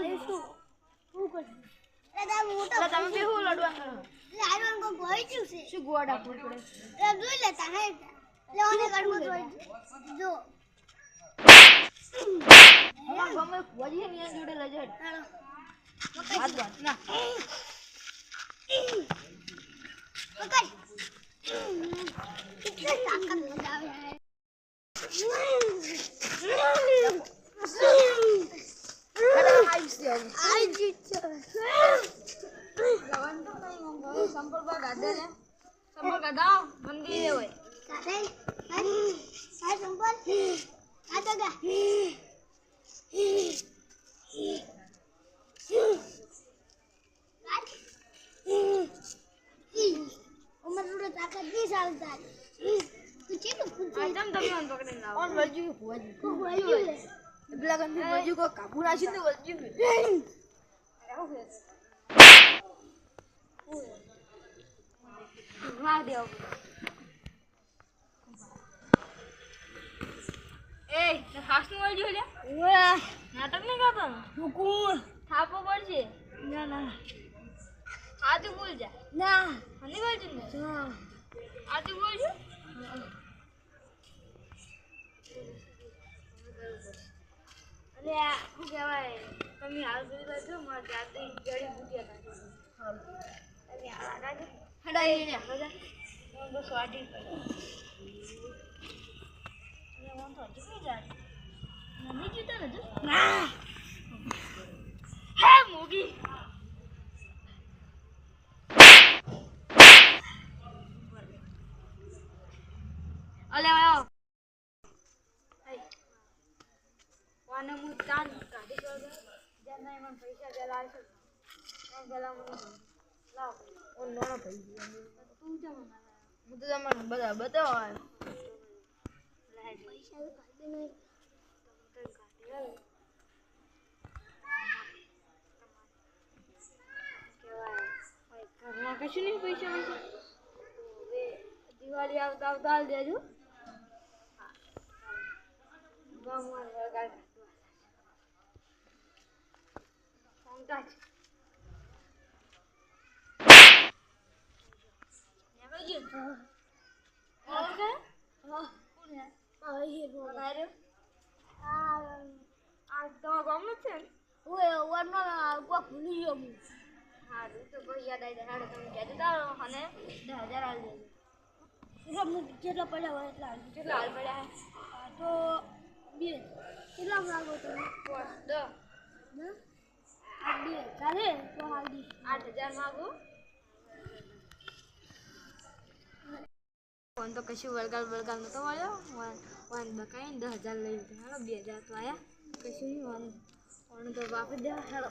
ભાઈ શું કરશું તમે બેહુ લડવા કરો લાડવાન કો ગોઈ છું છે શું ગોડા પૂર પડે જોઈ લેતા હે લેવાને કાઢવું જો અમાર ગમે વજી ની જોડે લજડ વાત વાત ના પકડ કેટલી તાકાત લગાવે આઈ જીત ગવન તો કઈ મંગો સંપર્ક ગાદે ને સંપર્ક ગાદા મંદિરે હોય કાલે હાય સંપલ આદગા ઉમર રોડ તાકાત ની ચાલતા પૂછે તો પૂછે આદમ તમે ઓન પકડીને લાવો ઓન વજુ વજુ પેલા કંદી વજુ કો કાબુ નાખી દે વજુ માર દેવ એ ખાસનું વજુ લે ઓય નાટક નહીં કરતો હુકુમ થાપો પડશે ના ના આદુ બોલ જા ના હની બોલ જી ને હા આદુ બોલ જો અરે આ શું કહેવાય તમે હાલ કરી દો છો મારે જાતે જડી બુટિયા કાઢી હા તમે હાલ કાઢી હડાઈ ને મજા હું બસ વાટી પડી અને હું તો હજુ જાય નહીં જીતો ને ના હે મોગી અલે આયો વાને મુ તાન કાઢી દો જેને મને પૈસા દેલા છે એ પેલા મને લાવ ઓ નોનો ભાઈ તું જ મને હું તો તમને બધા બતાવો પૈસા કાઢી નહીં ઘરમાં કશું નહીં પૈસા હવે દિવાળી આવતા આવતા હાલ દેજો ગામમાં સરકાર કાઢવા હારું તો કોઈ યાદ આવી જાય તમે કહેજો તારો અને 10,000 આલ દેજો જેટલા પડ્યા હોય એટલા કેટલા હાલ પડ્યા તો બે કેટલા માંગો તમે 10 ના આ બે ચાલે તો હાલ દી 8,000 માંગુ ફોન તો કશું વળગાલ નતો મળ્યો વાન બકાઈને 10,000 લઈ લીધા હાલો 2,000 તો આયા કશું નહીં વાન તો વાપરી દેવા હેડો